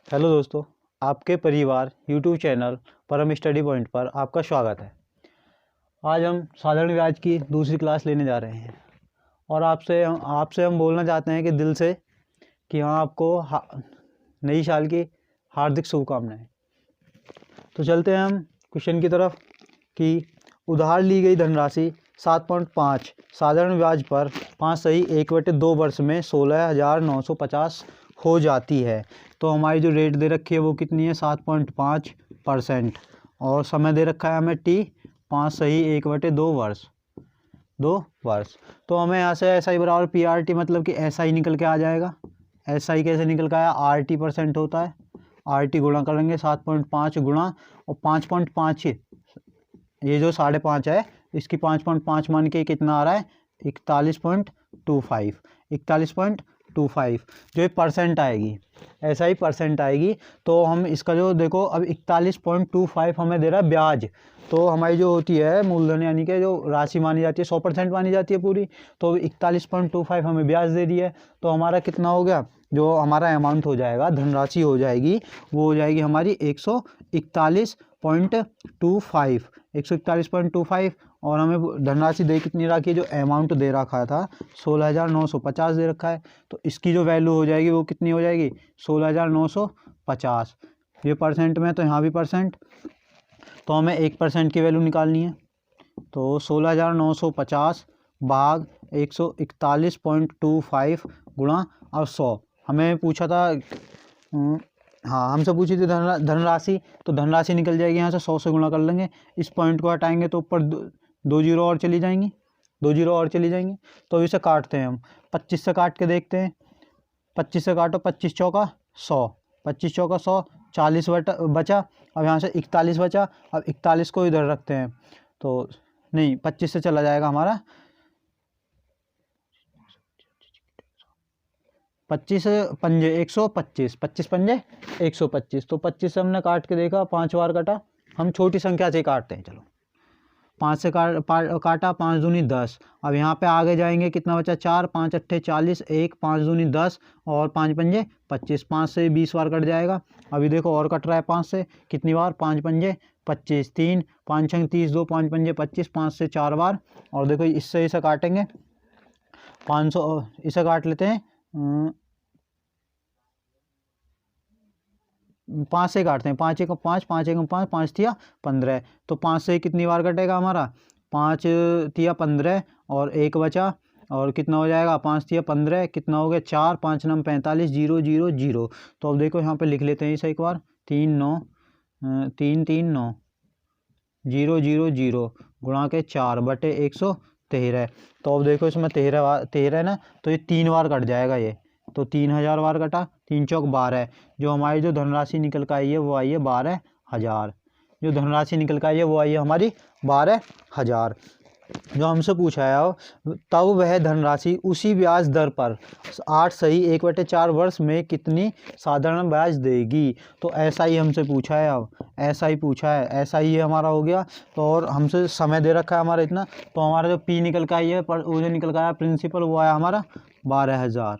Hello दोस्तों, आपके परिवार यूट्यूब चैनल परम स्टडी पॉइंट पर आपका स्वागत है। आज हम साधारण ब्याज की दूसरी क्लास लेने जा रहे हैं और आपसे हम बोलना चाहते हैं कि दिल से कि हाँ, आपको नई साल की हार्दिक शुभकामनाएं। तो चलते हैं हम क्वेश्चन की तरफ कि उधार ली गई धनराशि 7.5 साधारण ब्याज पर 5/1/2 वर्ष में 16,950 हो जाती है। तो हमारी जो रेट दे रखी है वो कितनी है, 7.5% और समय दे रखा है हमें टी 5/1/2 वर्ष 2 वर्ष। तो हमें यहाँ से एस आई बराबर पी आर टी मतलब कि एस आई निकल के आ जाएगा। एस आई कैसे निकल के आया, आर टी % होता है, आर टी गुणा करेंगे 7.5 गुणा और 5.5 ये जो 5.5 है इसकी 5.5 मान के कितना आ रहा है 41.25 जो परसेंट आएगी, ऐसा ही परसेंट आएगी। तो हम इसका जो देखो अब 41.25 हमें दे रहा है ब्याज। तो हमारी जो होती है मूलधन यानी कि जो राशि मानी जाती है 100% मानी जाती है पूरी, तो 41.25 हमें ब्याज दे दी है। तो हमारा कितना हो गया, जो हमारा अमाउंट हो जाएगा, धनराशि हो जाएगी, वो हो जाएगी हमारी 141.25 और हमें धनराशि दे कितनी रखी है, जो अमाउंट दे रखा था 16,950 दे रखा है। तो इसकी जो वैल्यू हो जाएगी वो कितनी हो जाएगी 16,950। ये परसेंट में तो यहाँ भी परसेंट, तो हमें 1% की वैल्यू निकालनी है। तो 16,950 भाग 141.25 गुणा और 100। हमें पूछा था हाँ, हमसे पूछी थी धनराशि, तो धनराशि निकल जाएगी यहाँ से 100 से गुणा कर लेंगे। इस पॉइंट को हटाएंगे तो ऊपर दो जीरो और चली जाएंगी, 2 जीरो और चली जाएंगी। तो इसे काटते हैं हम, 25 से काट के देखते हैं। 25 से काटो, 25 चौका 100, 25 चौका 100, 40 बचा। अब यहाँ से 41 बचा। अब 41 को इधर रखते हैं, तो नहीं 25 से चला जाएगा हमारा 25 पंजे 125, 25 पंजे 125। तो 25 से हमने काट के देखा, 5 बार कटा। हम छोटी संख्या से काटते हैं, चलो 5 से काटा, 5 दूनी 10। अब यहाँ पे आगे जाएंगे, कितना बचा 4, 5 अट्ठे 40, 1 5 दूनी 10 और 5 पंजे 25। 5 से 20 बार कट जाएगा। अभी देखो और कट रहा है 5 से, कितनी बार 5 पंजे 25, 3 5 6 30, 2 5 पंजे 25, 5 से 4 बार। और देखो इससे इसे काटेंगे 500, इसे काट लेते हैं 5 से काटते हैं, 5 1 5, 5 1 5, 5 तिया 15। तो 5 से कितनी बार कटेगा हमारा, 5 तिया 15 और 1 बचा, और कितना हो जाएगा 5 तिया 15, कितना हो गया 4, 5 9 45, 0 0 0। तो अब देखो यहाँ पे लिख लेते हैं इसे एक बार, 3 9 3 3 9 0 0 0 गुणा के 4 बटे 113। तो अब देखो इसमें 13 ना, तो ये 3 बार कट जाएगा ये, तो 3000 बार कटा, 3 चौक 12। जो हमारी जो धनराशि निकल कर आई है वो आई है 12,000। जो धनराशि निकल कर आई है वो आई है हमारी 12,000। जो हमसे पूछा है तब वह धनराशि उसी ब्याज दर पर 8/1/4 वर्ष में कितनी साधारण ब्याज देगी। तो ऐसा ही हमसे पूछा है, अब ऐसा ही पूछा है, ऐसा ही हमारा हो गया। तो और हमसे समय दे रखा है हमारा इतना, तो हमारा जो पी निकल कर आई है पर वो जो निकल कर आया प्रिंसिपल, वो आया हमारा 12,000।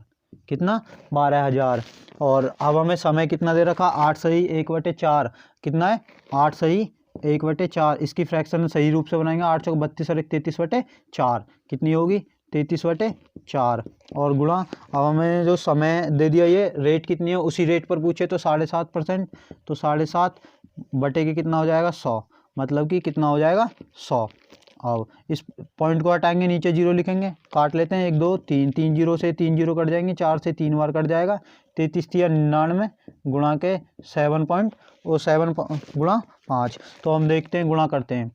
कितना 12,000। और अब हमें समय कितना दे रखा, 8/1/4 कितना है 8/1/4। इसकी फ्रैक्शन सही रूप से बनाएंगे, 8 चौक 32 और 33/4 कितनी होगी 33/4। और गुणा, अब हमें जो समय दे दिया ये रेट कितनी है, उसी रेट पर पूछे तो 7.5%। तो 7.5 बटे के कितना हो जाएगा 100, मतलब कि कितना हो जाएगा 100। अब इस पॉइंट को हटाएंगे, नीचे जीरो लिखेंगे, काट लेते हैं 1 2 3, 3 जीरो से 3 जीरो कट जाएंगे, 4 से 3 बार कट जाएगा, 33 तिया 99 गुणा के 7 गुणा 5। तो हम देखते हैं, गुणा करते हैं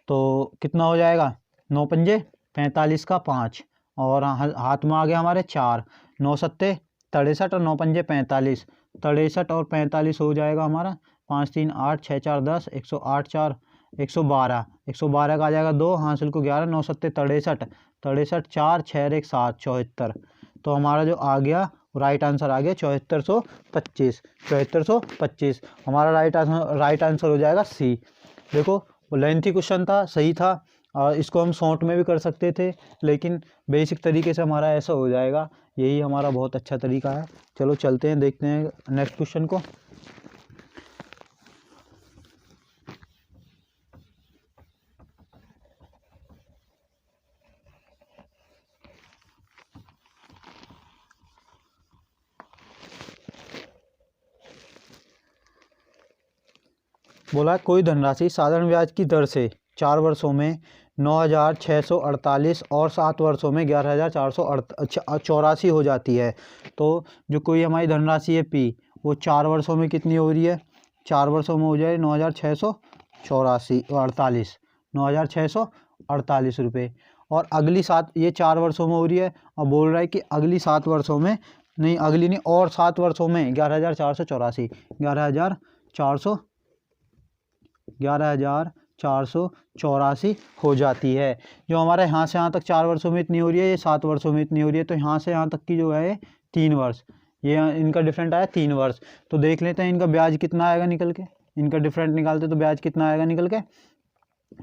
तो कितना हो जाएगा 9 पंजे 45 का 5 और हाथ में आ गया हमारे 4, 9 सत्ते 63 और 9 पंजे 45, 63 और 45 हो जाएगा हमारा 5 3 8 6 4 10, 108 4 112, 112 का आ जाएगा 2, हासिल को 11, 9 सत्ते 63, 63 4 6 1 7 74। तो हमारा जो आ गया राइट आंसर आ गया 7425, 7425 हमारा राइट आंसर हो जाएगा सी। देखो वो लेंथी क्वेश्चन था, सही था, और इसको हम शॉर्ट में भी कर सकते थे, लेकिन बेसिक तरीके से हमारा ऐसा हो जाएगा। यही हमारा बहुत अच्छा तरीका है। चलो चलते हैं, देखते हैं नेक्स्ट क्वेश्चन को। बोला कोई धनराशि साधारण ब्याज की दर से 4 वर्षों में 9,648 और 7 वर्षों में 11,484 हो जाती है। तो जो कोई हमारी धनराशि है P, वो 4 वर्षों में कितनी हो रही है? 4 वर्षों में हो जाए 9,648 9,648 रुपये। और अगली 7, ये 4 वर्षों में हो रही है, और बोल रहा है कि अगली 7 वर्षों में, नहीं अगली नहीं, और 7 वर्षों में 11,484 11,484 हो जाती है। जो हमारे यहाँ से यहाँ तक 4 वर्षों में इतनी हो रही है, ये 7 वर्षों में इतनी हो रही है, तो यहाँ से यहाँ तक की जो है 3 वर्ष, ये इनका डिफरेंट आया 3 वर्ष। तो देख लेते हैं इनका ब्याज कितना आएगा निकल के। इनका डिफरेंट निकालते तो ब्याज कितना आएगा निकल के?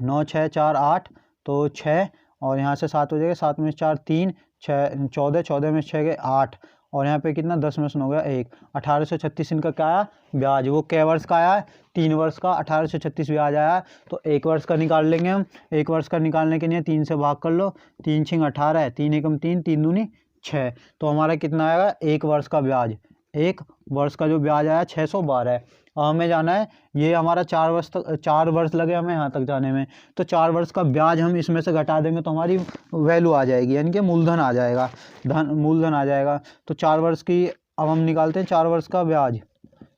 9 6 4 8, तो 6, और यहाँ से 7 हो जाएगा, 7 में 4 3, 6 14, 14 में 6 गए 8, और यहाँ पे कितना 10 में से हो गया 1, 1836 इनका क्या आया ब्याज। वो कै वर्ष का आया है? 3 वर्ष का 1836 ब्याज आया है। तो 1 वर्ष का निकाल लेंगे हम। 1 वर्ष का निकालने के लिए 3 से भाग कर लो, 3 6 18, 3 एकम 3, 3 दूनी 6, तो हमारा कितना आएगा 1 वर्ष का ब्याज। 1 वर्ष का जो ब्याज आया 612। और हमें जाना है, ये हमारा 4 वर्ष तक, 4 वर्ष लगे हमें यहाँ तक जाने में, तो 4 वर्ष का ब्याज हम इसमें से घटा देंगे तो हमारी वैल्यू आ जाएगी, यानी कि मूलधन आ जाएगा, मूलधन आ जाएगा। तो 4 वर्ष की अब हम निकालते हैं 4 वर्ष का ब्याज।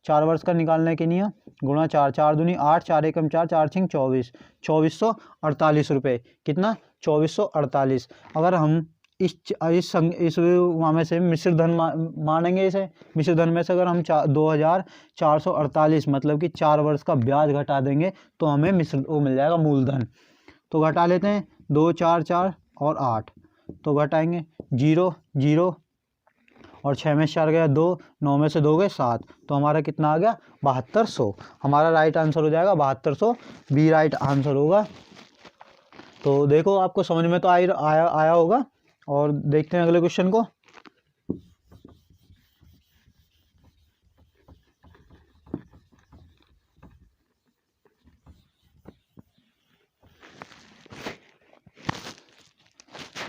4 वर्ष का निकालने के लिए गुणा 4, 4 दूनी 8, 4 एकम 4, 4 6 24, 2448 रुपये। कितना? 2448। अगर हम इस वहाँ में से मिश्र धन मानेंगे, इसे मिश्र धन में से अगर हम 2,448 मतलब कि 4 वर्ष का ब्याज घटा देंगे तो हमें मिश्र वो मिल जाएगा मूलधन। तो घटा लेते हैं, 2 4 4 और 8, तो घटाएंगे 0 0, और 6 में 4 गया 2, 9 में से 2 गए 7, तो हमारा कितना आ गया 7200। हमारा राइट आंसर हो जाएगा 7200, बी राइट आंसर होगा। तो देखो आपको समझ में तो आया होगा। और देखते हैं अगले क्वेश्चन को।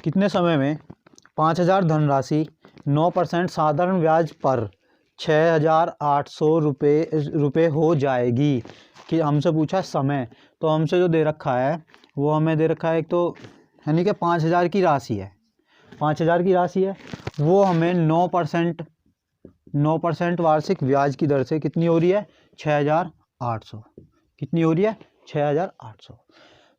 कितने समय में 5,000 धनराशि 9% साधारण ब्याज पर 6,800 रुपये हो जाएगी? कि हमसे पूछा समय, तो हमसे जो दे रखा है वो हमें दे रखा है, एक तो यानी कि 5,000 की राशि है, 5,000 की राशि है, वो हमें 9% वार्षिक ब्याज की दर से कितनी हो रही है 6,800। कितनी हो रही है 6,800।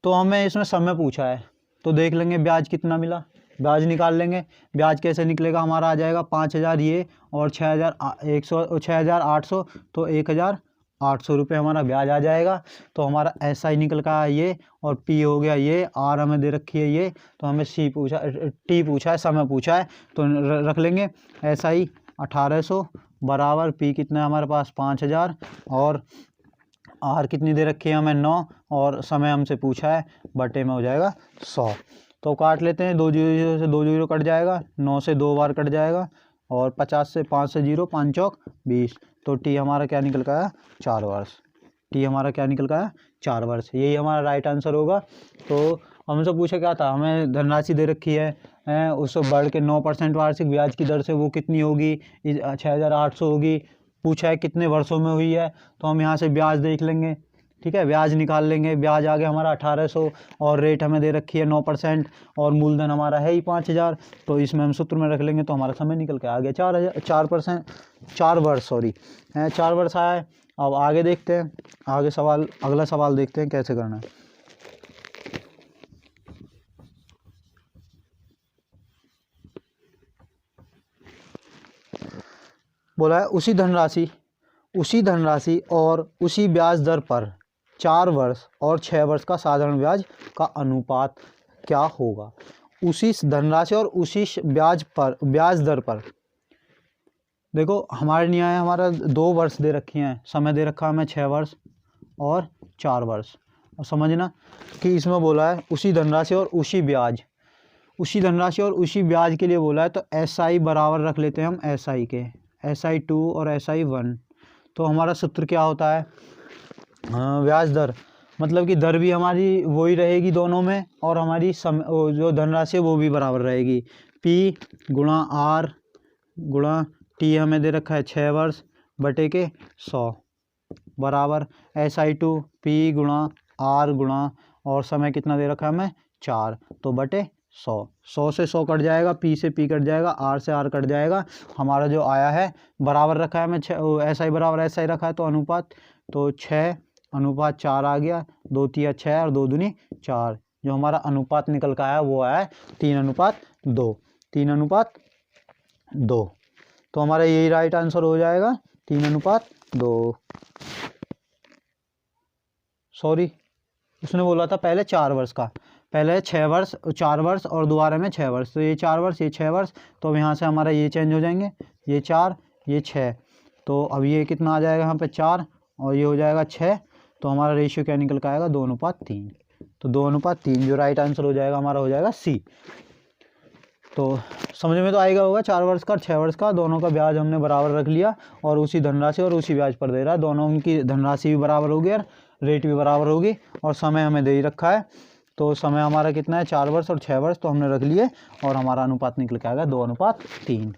तो हमें इसमें समय पूछा है, तो देख लेंगे ब्याज कितना मिला, ब्याज निकाल लेंगे। ब्याज कैसे निकलेगा? हमारा आ जाएगा 5,000 ये और 6,800, तो 1,800 रुपये हमारा ब्याज आ जाएगा। तो हमारा ऐसा ही निकल का है ये, और पी हो गया ये, आर हमें दे रखी है ये, तो हमें टी पूछा है, समय पूछा है, तो रख लेंगे ऐसा ही 1,800 बराबर पी कितना है हमारे पास 5,000, और आर कितनी दे रखी है हमें 9, और समय हमसे पूछा है बटे में हो जाएगा 100। तो काट लेते हैं, 2 0 से 2 0 कट जाएगा, 9 से 2 बार कट जाएगा, और 50 से 5 से 0, 5 चौक 20, तो टी हमारा क्या निकल का है 4 वर्ष। टी हमारा क्या निकल का है 4 वर्ष। यही हमारा राइट आंसर होगा। तो हमसे पूछा क्या था, हमें धनराशि दे रखी है, उससे बढ़ के 9% वार्षिक ब्याज की दर से वो कितनी होगी 6,800 होगी। पूछा है कितने वर्षों में हुई है, तो हम यहाँ से ब्याज देख लेंगे, ठीक है, ब्याज निकाल लेंगे। ब्याज आ गया हमारा 1,800, और रेट हमें दे रखी है 9%, और मूलधन हमारा है ही 5,000, तो इसमें हम सूत्र में रख लेंगे, तो हमारा समय निकल के आ गया 4 वर्ष 4 वर्ष आया है। अब आगे देखते हैं, आगे सवाल, अगला सवाल देखते हैं कैसे करना है। बोला है उसी धनराशि और उसी ब्याज दर पर 4 वर्ष और 6 वर्ष का साधारण ब्याज का अनुपात क्या होगा? उसी धनराशि और उसी ब्याज दर पर, देखो हमारे लिए है, हमारा 2 वर्ष दे रखी हैं, समय दे रखा है हमें 6 वर्ष और 4 वर्ष। और समझना कि इसमें बोला है उसी धनराशि और उसी ब्याज, उसी धनराशि और उसी ब्याज के लिए बोला है। तो SI बराबर रख लेते हैं हम SI के, SI2 और SI1। तो हमारा सूत्र क्या होता है, ब्याज दर, मतलब कि दर भी हमारी वही रहेगी दोनों में, और हमारी जो धनराशि है वो भी बराबर रहेगी। P गुणा R गुणा T हमें दे रखा है 6 वर्ष बटे के 100 बराबर SI2 P गुणा R गुणा और समय कितना दे रखा है हमें 4, तो बटे 100। 100 से 100 कट जाएगा, P से P कट जाएगा, R से R कट जाएगा। हमारा जो आया है बराबर रखा है हमें SI बराबर SI रखा है, तो अनुपात, तो 6:4 आ गया, 2 तिया 6 और 2 दूनी 4। जो हमारा अनुपात निकल का आया वो आया है 3:2, 3:2। तो हमारा यही राइट आंसर हो जाएगा 3:2। सॉरी, उसने बोला था पहले 4 वर्ष का, पहले 6 वर्ष 4 वर्ष और दोबारा में 6 वर्ष, तो ये 4 वर्ष ये 6 वर्ष। तो अब यहाँ से हमारा ये चेंज हो जाएंगे, ये 4 ये 6, तो अब ये कितना आ जाएगा यहाँ पे 4 और ये हो जाएगा 6। तो हमारा रेशियो क्या निकल कर आएगा 2:3। तो 2:3 जो राइट आंसर हो जाएगा हमारा हो जाएगा C। तो समझ में तो आएगा होगा, 4 वर्ष का और 6 वर्ष का दोनों का ब्याज हमने बराबर रख लिया और उसी धनराशि और उसी ब्याज पर दे रहा है। दोनों की धनराशि भी बराबर होगी और रेट भी बराबर होगी, और समय हमें दे ही रखा है। तो समय हमारा कितना है 4 वर्ष और 6 वर्ष, तो हमने रख लिए और हमारा अनुपात निकल के आएगा 2:3।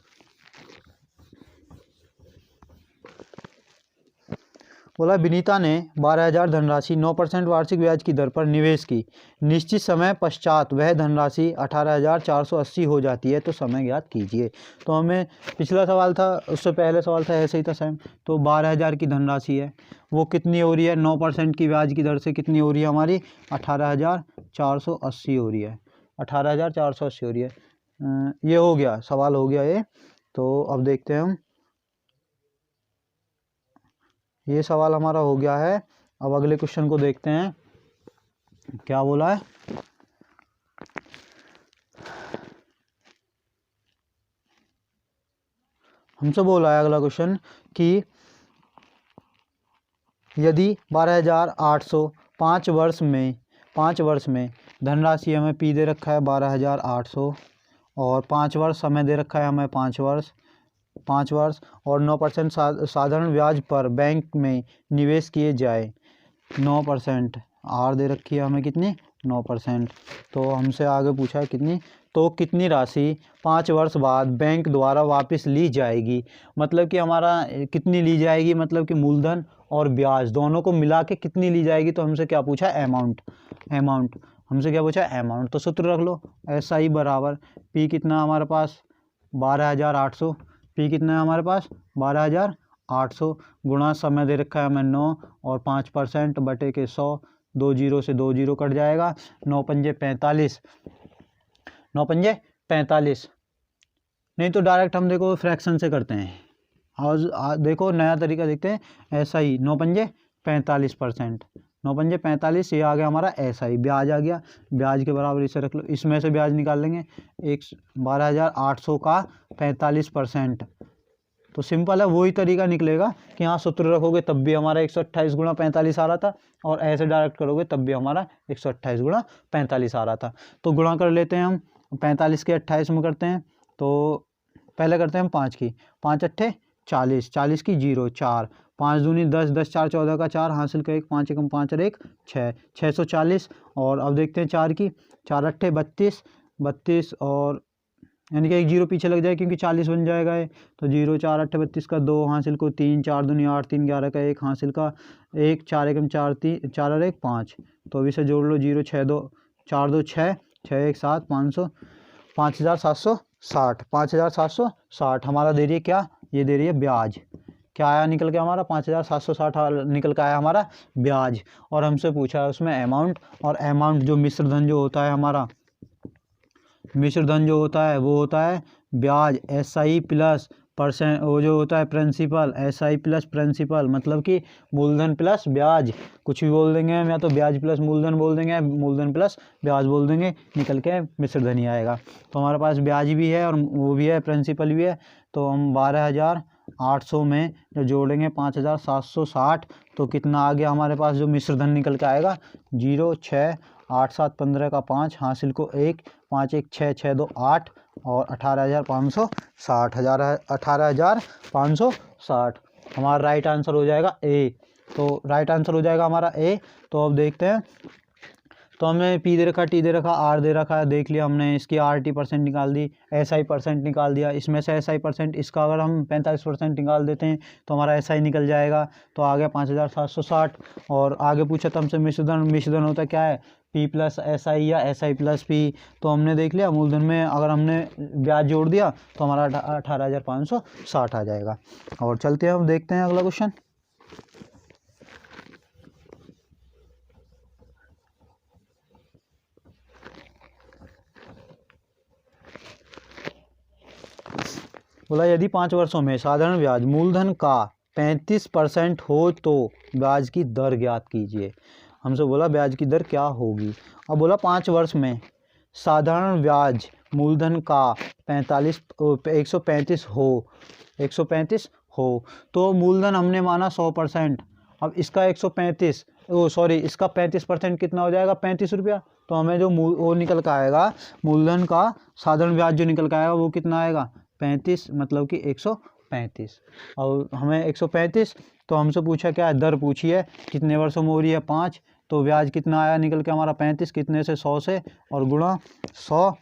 बोला विनीता ने 12,000 धनराशि 9% वार्षिक ब्याज की दर पर निवेश की, निश्चित समय पश्चात वह धनराशि 18,480 हो जाती है, तो समय ज्ञात कीजिए। तो हमें पिछला सवाल था, उससे पहले सवाल था ऐसे ही था सेम। तो 12,000 की धनराशि है, वो कितनी हो रही है 9% की ब्याज की दर से, कितनी हो रही है हमारी 18,480 हो रही है, 18,480 हो रही है। ये हो गया सवाल, हो गया ये। तो अब देखते हैं हम, ये सवाल हमारा हो गया है। अब अगले क्वेश्चन को देखते हैं क्या बोला है। हमसे बोला है अगला क्वेश्चन कि यदि 12,800 5 वर्ष में धनराशि हमें P दे रखा है 12,800 और 5 वर्ष समय दे रखा है हमें 5 वर्ष और 9% साधारण ब्याज पर बैंक में निवेश किए जाए, 9% R दे रखी है हमें कितनी 9%। तो हमसे आगे पूछा है कितनी, तो कितनी राशि 5 वर्ष बाद बैंक द्वारा वापस ली जाएगी। मतलब कि हमारा कितनी ली जाएगी, मतलब कि मूलधन और ब्याज दोनों को मिला के कितनी ली जाएगी। तो हमसे क्या पूछा है अमाउंट, हमसे क्या पूछा है अमाउंट। तो सूत्र रख लो SI बराबर P कितना हमारे पास 12,800, P कितना है हमारे पास 12,800 गुणा समय दे रखा है हमें 9 और 5% बटे के 100, 2 जीरो से 2 जीरो कट जाएगा, 9 पंजे 45, 9 पंजे 45। नहीं तो डायरेक्ट हम देखो फ्रैक्शन से करते हैं। और देखो नया तरीका देखते हैं, SI 9 पंजे 45%, 9 पंजे 45, ये आ गया हमारा SI, ब्याज आ गया, ब्याज के बराबर इसे रख लो, इसमें से ब्याज निकाल लेंगे 12,800 का 45%। तो सिंपल है, वही तरीका निकलेगा कि हाँ सूत्र रखोगे तब भी हमारा 128 गुणा 45 आ रहा था, और ऐसे डायरेक्ट करोगे तब भी हमारा 128 गुणा 45 आ रहा था। तो गुणा कर लेते हैं हम, 45 के 28 में करते हैं। तो पहले करते हैं हम 5 की, 5 अट्ठे 40, 40 की 0 4, 5 दूनी 10, 10 4 14 का 4 हासिल का 1, 5 एकम 5 और 1 6, 640। और अब देखते हैं 4 की, 4 अट्ठे 32, 32 और यानी कि 1 जीरो पीछे लग जाए क्योंकि 40 बन जाएगा ये। तो 0 4 अट्ठे 32 का 2 हासिल को 3, 4 दूनी 8, 3 11 का 1 हासिल का 1, 4 एकम 4 3 4 और 1 5। तो अभी से जोड़ लो 0 6 2 4 2 6 6 1 7 500 5,760, 5,760 हमारा दे रही है क्या, ये दे रही है ब्याज। क्या आया निकल के हमारा 5,760 निकल के आया हमारा ब्याज। और हमसे पूछा है उसमें अमाउंट, और अमाउंट जो मिश्र धन जो होता है हमारा, मिश्र धन जो होता है वो होता है ब्याज SI प्लस परसेंट, वो जो होता है प्रिंसिपल SI प्लस प्रिंसिपल, मतलब कि मूलधन प्लस ब्याज, कुछ भी बोल देंगे हम, या तो ब्याज प्लस मूलधन बोल देंगे, मूलधन प्लस ब्याज बोल देंगे, निकल के मिश्र धन ही आएगा। तो हमारे पास ब्याज भी है और वो भी है प्रिंसिपल भी है। तो हम 12,000 800 में जो जोड़ेंगे 5760, तो कितना आ गया हमारे पास जो मिश्र धन निकल के आएगा 0 6 8 7 15 का 5, हासिल को 1, 5 1 6 6 2 8 और 18,560, 18,560 हमारा राइट आंसर हो जाएगा ए। तो राइट आंसर हो जाएगा हमारा ए। तो अब देखते हैं, तो हमने पी दे रखा, टी दे रखा, आर दे रखा है, देख लिया हमने, इसकी RT परसेंट निकाल दी, SI परसेंट निकाल दिया, इसमें से SI परसेंट, इसका अगर हम 45% निकाल देते हैं तो हमारा SI निकल जाएगा, तो आ गया 5,760। और आगे पूछा था हमसे मिश्रधन, मिश्रधन होता क्या है, P प्लस SI या SI प्लस P। तो हमने देख लिया मूलधन में अगर हमने ब्याज जोड़ दिया तो हमारा 18,560 आ जाएगा। और चलते हैं, हम देखते हैं अगला क्वेश्चन। बोला यदि 5 वर्षों में साधारण ब्याज मूलधन का 35% हो तो ब्याज की दर ज्ञात कीजिए। हमसे बोला ब्याज की दर क्या होगी। अब बोला 5 वर्ष में साधारण ब्याज मूलधन का 135 हो, तो मूलधन हमने माना 100%। अब इसका 135 इसका 35% कितना हो जाएगा, 35 रुपया। तो हमें जो वो निकल कर आएगा मूलधन का साधारण ब्याज जो निकल कर आएगा वो कितना आएगा, 35, मतलब कि 135। और हमें 135, तो हमसे पूछा क्या है, दर पूछी है, कितने वर्षों में हो रही है, 5। तो ब्याज कितना आया निकल के हमारा 35, कितने से, 100 से, और गुणा 100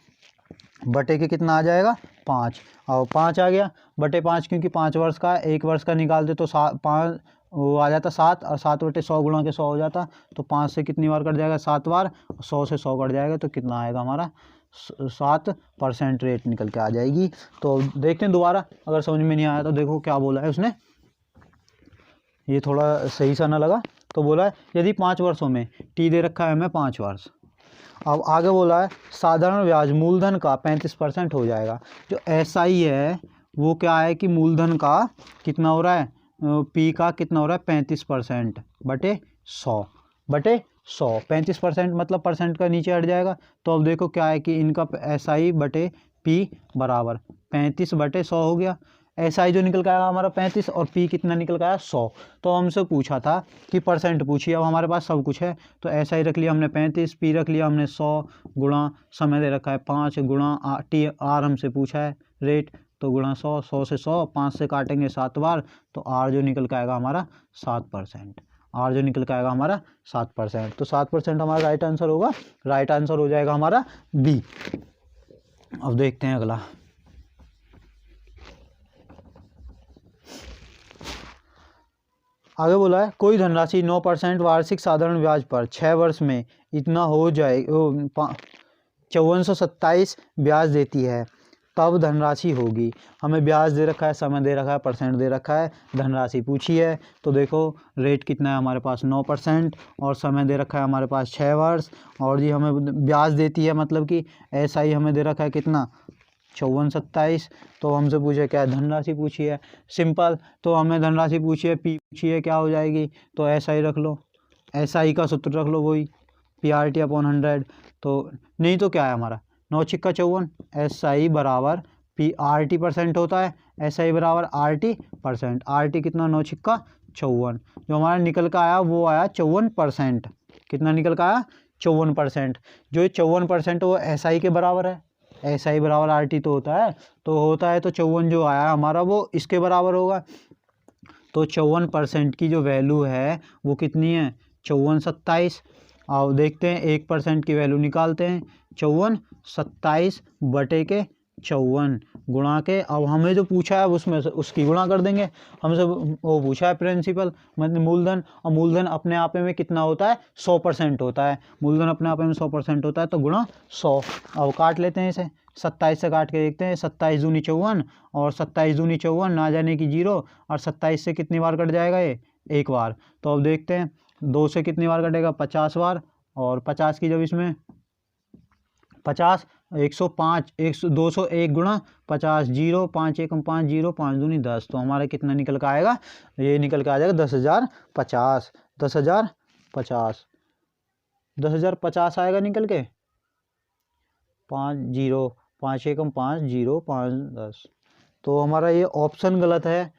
बटे के कितना आ जाएगा, 5। और 5 आ गया बटे 5, क्योंकि 5 वर्ष का है, 1 वर्ष का निकालते तो 5 वो आ जाता 7, और 7 बटे 100 गुणा के 100 हो जाता। तो 5 से कितनी बार कट जाएगा, 7 बार, 100 से 100 कट जाएगा, तो कितना आएगा हमारा 7% रेट निकल के आ जाएगी। तो देखते हैं दोबारा, अगर समझ में नहीं आया तो देखो क्या बोला है उसने, ये थोड़ा सही सा ना लगा। तो बोला है यदि 5 वर्षों में, टी दे रखा है हमें 5 वर्ष। अब आगे बोला है साधारण ब्याज मूलधन का 35% हो जाएगा। जो SI है वो क्या है कि मूलधन का कितना हो रहा है, P का कितना हो रहा है, 35% बटे 100 बटे 100, 35% मतलब परसेंट का नीचे हट जाएगा। तो अब देखो क्या है कि इनका SI बटे P बराबर 35 बटे 100 हो गया। SI जो निकल के आया हमारा 35 और P कितना निकल के आया, 100। तो हमसे पूछा था कि परसेंट पूछिए, अब हमारे पास सब कुछ है, तो SI रख लिया हमने 35, P रख लिया हमने 100, गुणा समय दे रखा है 5, गुणा R हमसे पूछा है रेट, तो गुणा 100, 100 से 100, 5 से काटेंगे 7 बार, तो R जो निकल के आएगा हमारा 7%। R जो निकल के आएगा हमारा 7%। तो 7% हमारा राइट आंसर होगा, राइट आंसर हो जाएगा हमारा B। अब देखते हैं अगला। आगे बोला है कोई धनराशि 9% वार्षिक साधारण ब्याज पर 6 वर्ष में इतना हो जाए 5427 ब्याज देती है, तब धनराशि होगी। हमें ब्याज दे रखा है, समय दे रखा है, परसेंट दे रखा है, धनराशि पूछी है। तो देखो रेट कितना है हमारे पास 9%, और समय दे रखा है हमारे पास 6 वर्ष, और जी हमें ब्याज देती है, मतलब कि SI हमें दे रखा है कितना, 5427। तो हमसे पूछे क्या है, धनराशि पूछी है, सिंपल। तो हमें धनराशि पूछी है, P पूछी है, क्या हो जाएगी, तो SI रख लो, SI का सूत्र रख लो, वही PRT/100। तो नहीं तो क्या है हमारा 9 छिक्का 54, SI बराबर PRT% होता है, SI बराबर RT%। RT कितना, 9 छिक्का 54, जो हमारा निकल का आया वो आया 54%। कितना निकल का आया, 54%। जो 54% वो SI के बराबर है, SI बराबर RT तो होता है, तो 54 जो आया हमारा वो इसके बराबर होगा। तो 54% की जो वैल्यू है वो कितनी है, 5427। आओ देखते हैं 1% की वैल्यू निकालते हैं, 5427 बटे के 54 गुणा के, अब हमें जो पूछा है उसमें उसकी गुणा कर देंगे। हमसे वो पूछा है प्रिंसिपल मतलब मूलधन, और मूलधन अपने आप में कितना होता है, 100% होता है। मूलधन अपने आप में 100% होता है, तो गुणा 100। अब काट लेते हैं इसे, 27 से काट के देखते हैं, 27 दूनी 54, और 27 दूनी 54 ना जाने की 0, और 27 से कितनी बार कट जाएगा ये, एक बार। तो अब देखते हैं 2 से कितनी बार कटेगा, 50 बार, और 50 की जब इसमें 50, 105, 201 गुणा 50, 0, 5 1 5, 0, 5 दूनी 10। तो हमारा कितना निकल कर आएगा, ये निकल कर आ जाएगा 10,050, 10,050, 10,050 आएगा निकल के, 5 0, 5 1 5, 0, 5 10। तो हमारा ये ऑप्शन गलत है,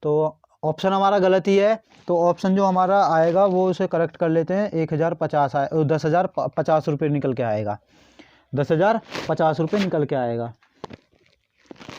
तो ऑप्शन हमारा गलत ही है। तो ऑप्शन जो हमारा आएगा वो उसे करेक्ट कर लेते हैं। 1050 10,050 रुपये निकल के आएगा। 10,050 रुपये निकल के आएगा।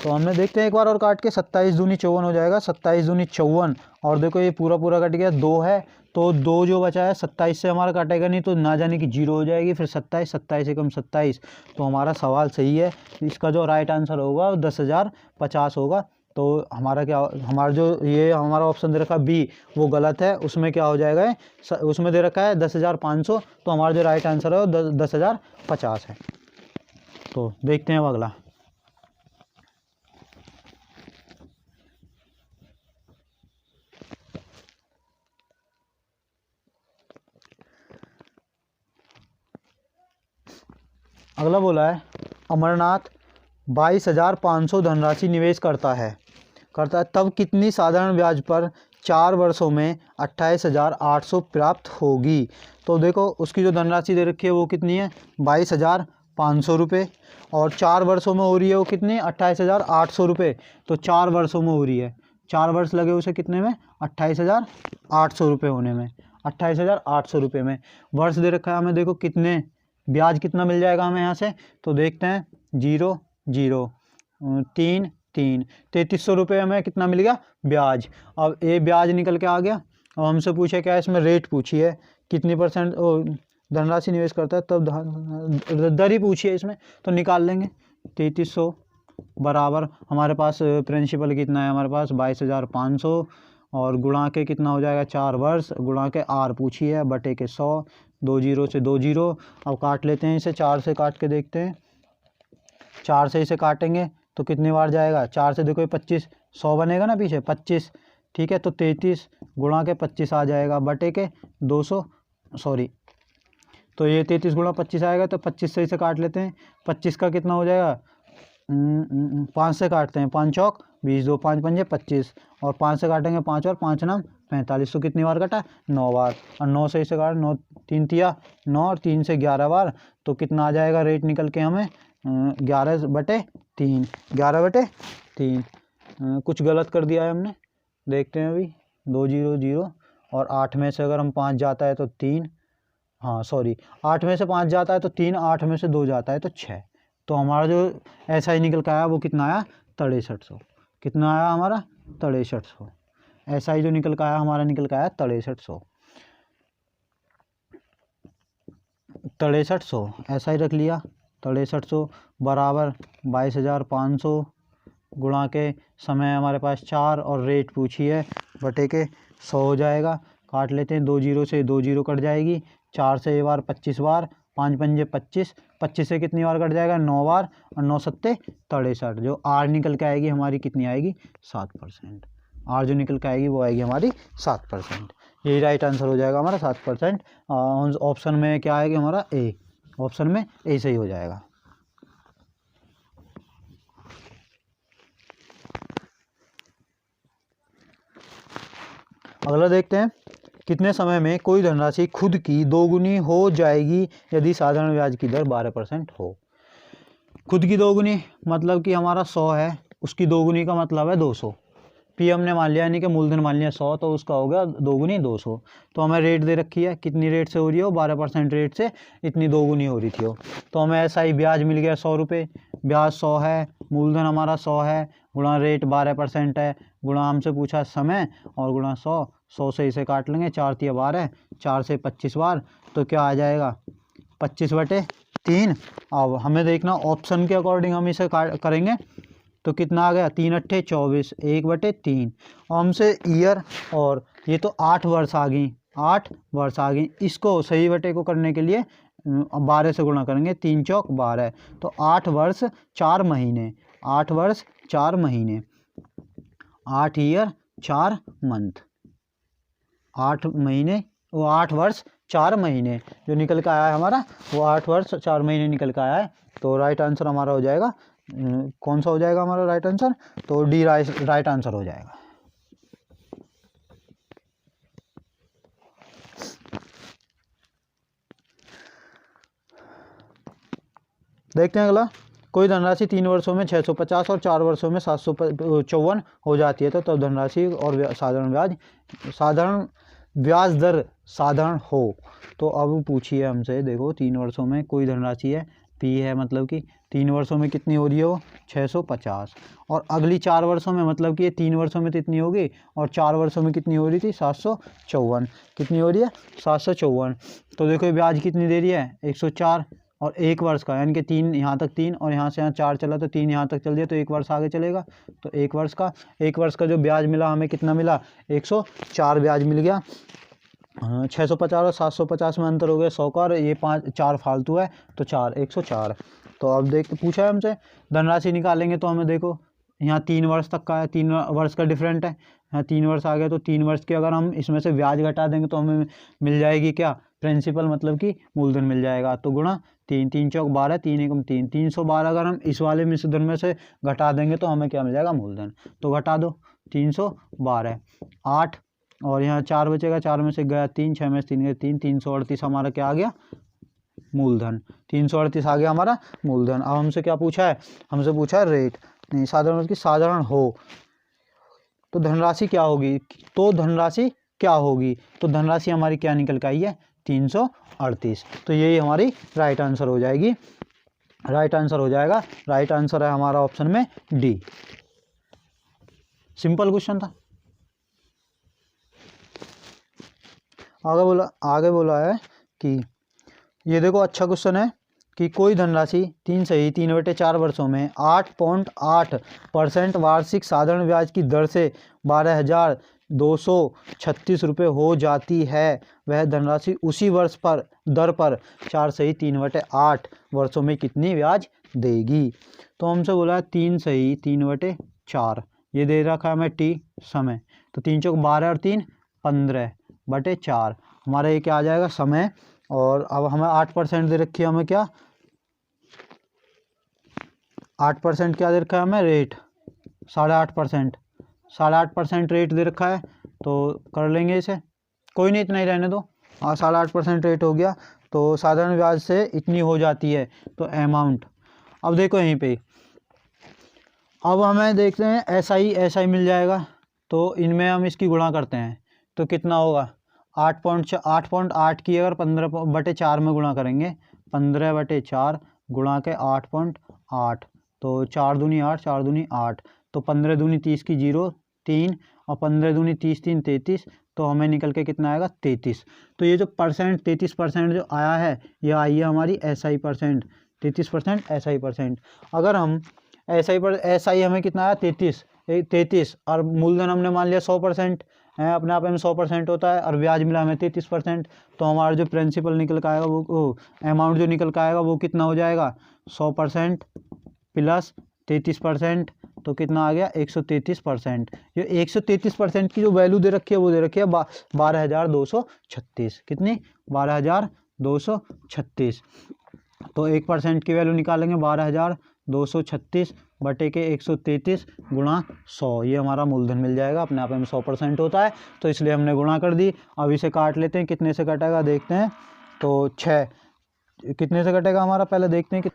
तो हमने देखते हैं एक बार और काट के, 27 दूनी 54 हो जाएगा। 27 दूनी 54, और देखो ये पूरा पूरा कट गया, 2 है तो 2 जो बचा है 27 से हमारा काटेगा नहीं तो ना जाने की 0 हो जाएगी। फिर 27, 27 एकम 27। तो हमारा सवाल सही है। इसका जो राइट आंसर होगा वो 10,050 होगा। तो हमारा क्या, हमारा जो ये हमारा ऑप्शन दे रखा है बी वो गलत है। उसमें क्या हो जाएगा, उसमें दे रखा है 10,500। तो हमारा जो राइट आंसर है वो 10,050 है। तो देखते हैं अब अगला। अगला बोला है अमरनाथ 22,500 धनराशि निवेश करता है तब कितनी साधारण ब्याज पर 4 वर्षों में 28,800 प्राप्त होगी। तो देखो उसकी जो धनराशि दे रखी है वो कितनी है, 22,500 रुपये, और 4 वर्षों में हो रही है वो कितनी, 28,800 रुपये। तो 4 वर्षों में हो रही है, 4 वर्ष लगे उसे कितने में, 28,800 रुपये होने में, 28,800 रुपये में। वर्ष दे रखा है हमें, देखो कितने ब्याज कितना मिल जाएगा हमें यहाँ से। तो देखते हैं, 0 0 3 3, 3300 रुपये हमें कितना मिल गया ब्याज। अब ये ब्याज निकल के आ गया। अब हमसे पूछे क्या, इसमें रेट पूछी है कितनी परसेंट धनराशि निवेश करता है, तब दर ही पूछी है इसमें, तो निकाल लेंगे। 3300 बराबर हमारे पास प्रिंसिपल कितना है, हमारे पास 22,500, और गुणा के कितना हो जाएगा, 4 वर्ष, गुणा के आर पूछी है, बटे के 100, 2 0 से 2 0। अब काट लेते हैं इसे, 4 से काट के देखते हैं। 4 से इसे काटेंगे तो कितनी बार जाएगा, 4 से देखो ये 25, 100 बनेगा ना पीछे 25, ठीक है। तो 33 गुणा के 25 आ जाएगा, बटे के 200, सॉरी, तो ये 33 गुणा 25 आएगा। तो 25 से इसे काट लेते हैं। 25 का कितना हो जाएगा, 5 से काटते हैं, 5 चौक 20, 2 5 पंजे 25, और 5 से काटेंगे 5 और 5 नाम 45। तो कितनी बार कटा, 9 बार। और 9 से इसे काट, 9 3 तिया 9, और 3 से 11 बार। तो कितना आ जाएगा रेट निकल के हमें, 11/3, 11/3। कुछ गलत कर दिया है हमने, देखते हैं अभी। 2 0 0, और 8 में से अगर हम 5 जाता है तो 3, हाँ सॉरी, 8 में से 5 जाता है तो 3, 8 में से 2 जाता है तो 6। तो हमारा जो ऐसा ही निकल के आया वो कितना आया, 6300। कितना आया हमारा, 6300। ऐसा ही जो निकल के आया हमारा, निकल के आया 6300, 6300 ऐसा ही रख लिया। 6300 बराबर 22,500 गुणा के समय हमारे पास 4, और रेट पूछी है, बटे के 100 हो जाएगा। काट लेते हैं, 2 0 से 2 0 कट जाएगी। 4 से ये बार 25 बार, 5 पंजे 25, 25 से कितनी बार कट जाएगा, 9 बार, और 9 सत्ते 63। जो आर निकल के आएगी हमारी कितनी आएगी, 7%। आर जो निकल के आएगी वो आएगी हमारी 7%। यही राइट आंसर हो जाएगा हमारा 7%। ऑप्शन में क्या आएगा हमारा, ए। ऑप्शन में ए सही हो जाएगा। अगला देखते हैं, कितने समय में कोई धनराशि खुद की दोगुनी हो जाएगी यदि साधारण ब्याज की दर 12% हो। खुद की दोगुनी मतलब कि हमारा 100 है, उसकी दोगुनी का मतलब है 200। पी हमने मान लिया, यानी कि मूलधन मान लिया 100, तो उसका हो गया दोगुनी 200। तो हमें रेट दे रखी है, कितनी रेट से हो रही हो, 12% रेट से इतनी दोगुनी हो रही थी हो। तो हमें ऐसा ही ब्याज मिल गया 100 रुपये, ब्याज 100 है, मूलधन हमारा 100 है, गुणा रेट 12% है, गुणा हमसे पूछा समय, और गुणा 100। 100 से इसे काट लेंगे, 4 तिया 12, 4 से 25 बार। तो क्या आ जाएगा, 25/3। अब हमें देखना ऑप्शन के अकॉर्डिंग हम इसे करेंगे तो कितना आ गया, 3 अट्ठे 24, 1/3। और हमसे ईयर, और ये तो 8 वर्ष आ गई, 8 वर्ष आ गई। इसको सही बटे को करने के लिए 12 से गुणा करेंगे, 3 चौक 12। तो 8 वर्ष 4 महीने, 8 वर्ष 4 महीने, 8 ईयर 4 मंथ, 8 महीने, वो 8 वर्ष 4 महीने जो निकल के आया है हमारा, वो 8 वर्ष 4 महीने निकल के आया है। तो राइट आंसर हमारा हो जाएगा, कौन सा हो जाएगा हमारा राइट आंसर, तो डी राइट आंसर हो जाएगा। देखते हैं अगला, कोई धनराशि 3 वर्षों में 650 और 4 वर्षों में 754 हो जाती है तो तब धनराशि और साधारण ब्याज दर साधारण हो। तो अब पूछिए हमसे, देखो 3 वर्षों में कोई धनराशि है पी है, मतलब कि 3 वर्षों में कितनी हो रही है वो 650, और अगली 4 वर्षों में मतलब कि ये 3 वर्षों में तो इतनी होगी और 4 वर्षों में कितनी हो रही थी 754, कितनी हो रही है 754। तो देखो ये ब्याज कितनी दे रही है 104, और 1 वर्ष का यानी कि 3 यहाँ तक 3 और यहाँ से यहाँ 4 चला तो 3 यहाँ तक चल दिया तो 1 वर्ष आगे चलेगा। तो 1 वर्ष का जो ब्याज मिला हमें कितना मिला 104 ब्याज मिल गया। 650 और 750 में अंतर हो गया 100 का, और ये 4 फालतू है तो 104। तो अब देख पूछा है हमसे धनराशि निकालेंगे तो हमें देखो यहाँ 3 वर्ष तक का है, 3 वर्ष का डिफरेंट है, यहाँ 3 वर्ष आ गया तो 3 वर्ष के अगर हम इसमें से ब्याज घटा देंगे तो हमें मिल जाएगी क्या प्रिंसिपल मतलब कि मूलधन मिल जाएगा। तो गुणा 3, 3 चौक 12, 3 एकम 3, 312 अगर हम इस वाले मिश्रधन में से घटा देंगे तो हमें क्या मिल जाएगा मूलधन। तो घटा दो 312 8 और यहाँ 4 बचेगा, 4 में से गया 3, 6 में से 3 गया 3, 338 हमारा क्या आ गया मूलधन, 338 आ गया हमारा मूलधन। अब हमसे क्या पूछा है, हमसे पूछा है रेट नहीं साधारण की साधारण हो तो धनराशि क्या होगी, तो धनराशि क्या होगी, तो धनराशि हमारी क्या निकल के आई है 338। तो यही हमारी राइट आंसर हो जाएगी, राइट आंसर हो जाएगा, राइट आंसर है हमारा ऑप्शन में डी। सिंपल क्वेश्चन था। आगे बोला है कि ये देखो अच्छा क्वेश्चन है कि कोई धनराशि 3/4 वर्षों में 8.8% वार्षिक साधारण ब्याज की दर से 12,236 रुपये हो जाती है, वह धनराशि उसी वर्ष पर दर पर 4/3/8 वर्षों में कितनी ब्याज देगी। तो हमसे बोला है 3/3/4 ये दे रखा है हमें टी समय, तो 3 चौक 12 और 3 15/4 हमारा ये क्या आ जाएगा समय। और अब हमें 8% दे रखी है, हमें क्या 8% क्या दे रखा है हमें रेट 8.5% रेट दे रखा है। तो कर लेंगे इसे, कोई नहीं इतना ही रहने दो, 8.5% रेट हो गया तो साधारण ब्याज से इतनी हो जाती है तो अमाउंट। अब देखो यहीं पे अब हमें देखते हैं एसआई मिल जाएगा, तो इनमें हम इसकी गुणा करते हैं तो कितना होगा 8.8 की अगर 15/4 में गुणा करेंगे 15/4 गुणा के 8.8 तो 4 दूनी 8 4 दूनी 8 तो 15 दूनी 30 की 0 3 और 15 दूनी 30 3 33 तो हमें निकल के कितना आएगा 33। तो ये जो परसेंट 33% जो आया है ये आई है हमारी एसआई परसेंट, 33% एसआई परसेंट। अगर हम एसआई हमें कितना आया 33 और मूलधन हमने मान लिया 100% है, अपने आप में 100% होता है और ब्याज मिला हमें 33%, तो हमारा जो प्रिंसिपल निकल के आएगा वो अमाउंट जो निकल के आएगा वो कितना हो जाएगा 100% प्लस 33%, तो कितना आ गया 133%। जो 133% की जो वैल्यू दे रखी है वो दे रखी है 12,236, कितनी 12,236। तो 1% की वैल्यू निकालेंगे 12,236 बटे के 133 गुणा 100, ये हमारा मूलधन मिल जाएगा, अपने आप में 100% होता है तो इसलिए हमने गुणा कर दी। अब इसे काट लेते हैं, कितने से कटेगा देखते हैं, तो 6 कितने से कटेगा हमारा पहले देखते हैं कि,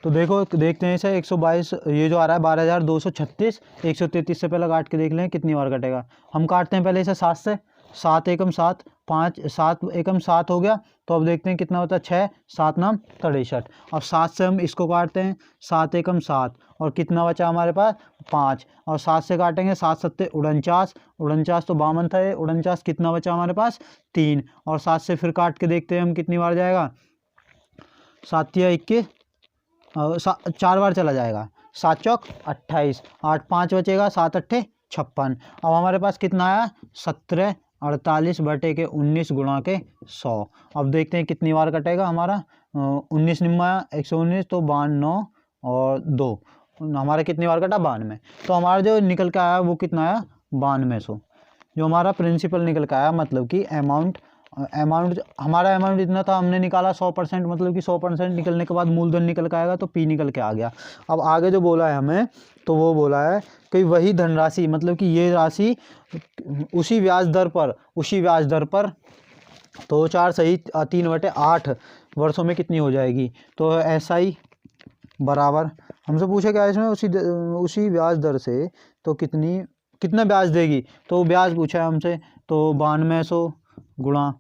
तो देखो देखते हैं इसे 122 ये जो आ रहा है 12,236 133 से पहले काट के देख लें कितनी बार कटेगा। हम काटते हैं पहले इसे 7 से, 7 एकम 7 5 7 एकम 7 हो गया, तो अब देखते हैं कितना होता है 6 7 नाम 63। अब 7 से हम इसको काटते हैं 7 एकम 7 और कितना बचा हमारे पास 5 और 7 से काटेंगे 7 7 49 तो 52 था, 49 कितना बचा हमारे पास 3 और 7 से फिर काट के देखते हैं हम कितनी बार जाएगा 7 या 21 4 बार चला जाएगा, 7 चौक 28 8 5 बचेगा 7 8 56। अब हमारे पास कितना आया 17 48 बटे के 19 गुणा के 100। अब देखते हैं कितनी बार कटेगा हमारा 19 निम्मा 119 तो 92 और 2 हमारा कितनी बार कटा 92। तो हमारा जो निकल के आया वो कितना आया 9200, जो हमारा प्रिंसिपल निकल के आया मतलब कि अमाउंट हमारा अमाउंट इतना था, हमने निकाला 100% मतलब कि 100% निकलने के बाद मूलधन निकल के आएगा तो पी निकल के आ गया। अब आगे जो बोला है हमें तो वो बोला है कि वही धनराशि मतलब कि ये राशि उसी ब्याज दर पर तो 4/3/8 वर्षों में कितनी हो जाएगी। तो एसआई बराबर, हमसे पूछे क्या इसमें, उसी ब्याज दर से तो कितना ब्याज देगी, तो ब्याज पूछा है हमसे, तो 9200 गुणा,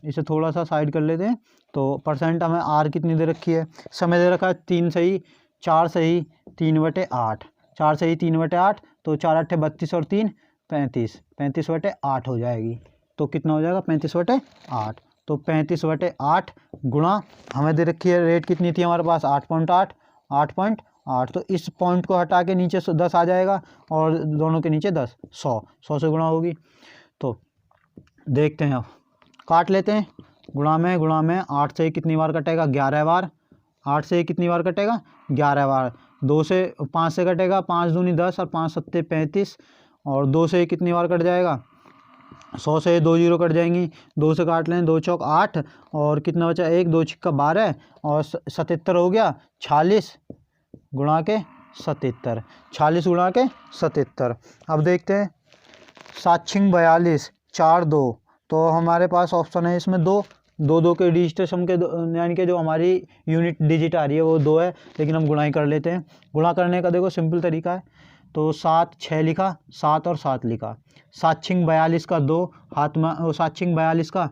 इसे थोड़ा सा साइड कर लेते हैं, तो परसेंट हमें आर कितनी दे रखी है, समय दे रखा है 3 सही 4 सही 3/8, 4 सही 3/8, तो 4 8 32 और 3 35, 35/8 हो जाएगी। तो कितना हो जाएगा 35/8, तो 35/8 गुणा हमें दे रखी है रेट कितनी थी हमारे पास 8.8, 8.8, तो इस पॉइंट को हटा के नीचे 10 आ जाएगा और दोनों के नीचे 10, 100 से गुणा होगी। तो देखते हैं, अब काट लेते हैं, गुणा में 8 से कितनी बार कटेगा 11 बार, 8 से कितनी बार कटेगा 11 बार, 2 से 5 से कटेगा 5 दूनी 10 और 5 सत्ते 35, और 2 से कितनी बार कट जाएगा 100 से 2 जीरो कट जाएंगी, 2 से काट लें 2 चौक 8 और कितना बचा 1 2 छिक्का 12 और 77 हो गया 46 गुणा के 77, 46 गुणा के 77। अब देखते हैं 7 छिंग 42 4 2, तो हमारे पास ऑप्शन है इसमें 2 2 2 के डिजिट सम के यानी कि जो हमारी यूनिट डिजिट आ रही है वो 2 है, लेकिन हम गुणा ही कर लेते हैं। गुणा करने का देखो सिंपल तरीका है, तो 7 6 लिखा 7 और 7 लिखा, 7 छिंग 42 का 2 हाथ में, 7 छिंग 42 का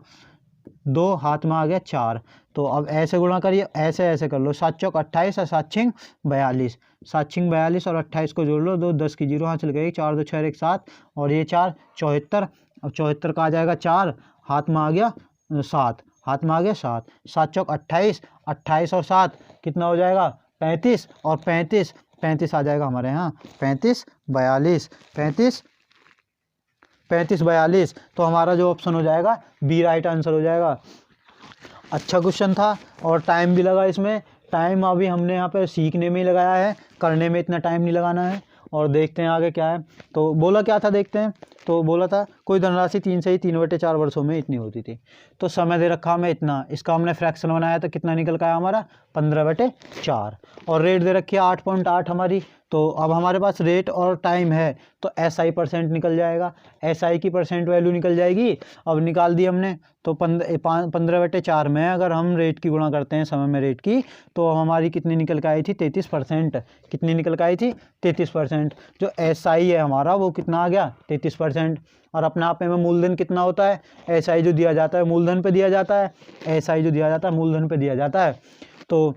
2 हाथ में आ गया 4, तो अब ऐसे गुणा करिए, ऐसे कर लो, 7 चौक 28 और 7 छिंग 42, 7 छिंग 42 और 28 को जोड़ लो, 2 10 की जीरो हाथ चल गई, 4 2 6 1 7 और ये 4 74, अब 74 का आ जाएगा 4 हाथ में आ गया 7, हाथ में आ गया 7, 7 चौक 28, 28 और 7 कितना हो जाएगा 35 और 35 आ जाएगा हमारे यहाँ 35 42, तो हमारा जो ऑप्शन हो जाएगा बी राइट आंसर हो जाएगा। अच्छा क्वेश्चन था और टाइम भी लगा इसमें, टाइम अभी हमने यहाँ पे सीखने में ही लगाया है, करने में इतना टाइम नहीं लगाना है। और देखते हैं आगे क्या है, तो बोला क्या था देखते हैं, तो बोला था कोई धनराशि 3 से ही 3/4 वर्षों में इतनी होती थी, तो समय दे रखा हमें इतना, इसका हमने फ्रैक्शन बनाया तो कितना निकल का आया हमारा 15/4, और रेट दे रखी है 8.8 हमारी, तो अब हमारे पास रेट और टाइम है तो SI परसेंट निकल जाएगा, SI की परसेंट वैल्यू निकल जाएगी, अब निकाल दी हमने, तो 15/4 में अगर हम रेट की गुणा करते हैं समय में रेट की, तो हमारी कितनी निकल के आई थी 33%, कितनी निकल के आई थी 33%, जो SI है हमारा वो कितना आ गया 33%, और अपने आप में मूलधन कितना होता है, SI जो दिया जाता है मूलधन पे दिया जाता है, SI जो दिया जाता है मूलधन पे दिया जाता है, तो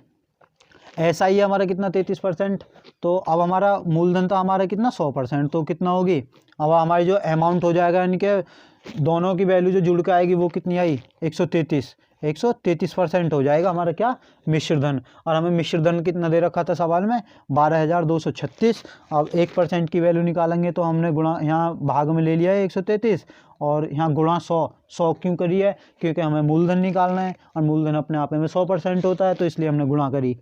SI है हमारा कितना 33%, तो अब हमारा मूलधन था हमारा कितना 100%, तो कितना होगी, अब हमारी जो अमाउंट हो जाएगा यानी कि दोनों की वैल्यू जो जुड़ के आएगी वो कितनी आई 133% हो जाएगा हमारा क्या मिश्रधन, और हमें मिश्रधन कितना दे रखा था सवाल में 12,236, अब 1% की वैल्यू निकालेंगे तो हमने गुणा यहाँ भाग में ले लिया है 133 और यहाँ गुणा 100 क्यों करी है, क्योंकि हमें मूलधन निकालना है और मूलधन अपने आप में 100% होता है, तो इसलिए हमने गुणा करी।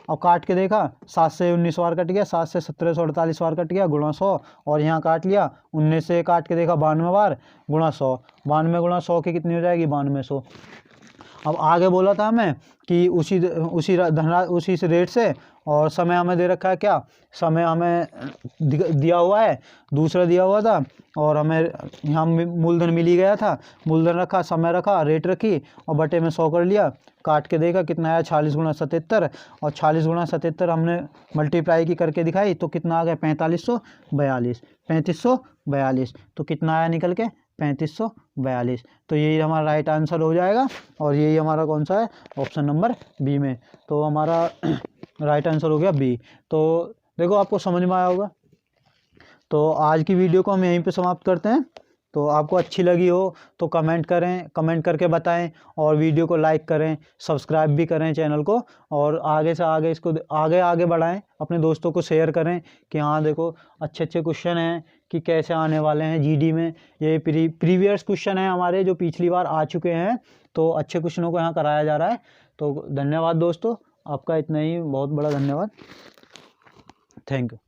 अब काट के देखा 7 से 19 बार कट गया, 7 से 1748 बार कट गया गुणा 100, और यहाँ काट लिया 19 से काट के देखा 92 बार गुणा 100, 92 गुणा 100 की कितनी हो जाएगी 9200। अब आगे बोला था हमें कि उसी से रेट से, और समय हमें दे रखा है क्या, समय हमें दिया हुआ है दूसरा दिया हुआ था, और हमें यहाँ मूलधन मिल ही गया था, मूलधन रखा समय रखा रेट रखी और बटे में 100 कर लिया, काट के देखा कितना आया 40 गुणा 77, और 40 गुणा 77 हमने मल्टीप्लाई की करके दिखाई तो कितना आ गया 3542, तो कितना आया निकल के 3542, तो यही हमारा राइट आंसर हो जाएगा, और यही हमारा कौन सा है ऑप्शन नंबर बी में, तो हमारा राइट आंसर हो गया बी। तो देखो आपको समझ में आया होगा, तो आज की वीडियो को हम यहीं पे समाप्त करते हैं। तो आपको अच्छी लगी हो तो कमेंट करें, कमेंट करके बताएं, और वीडियो को लाइक करें, सब्सक्राइब भी करें चैनल को, और आगे से आगे इसको आगे बढ़ाएं, अपने दोस्तों को शेयर करें कि हाँ देखो अच्छे क्वेश्चन हैं कि कैसे आने वाले हैं GD में, ये प्रीवियस क्वेश्चन है हमारे जो पिछली बार आ चुके हैं, तो अच्छे क्वेश्चनों को यहाँ कराया जा रहा है। तो धन्यवाद दोस्तों, आपका इतना ही, बहुत बड़ा धन्यवाद, थैंक यू।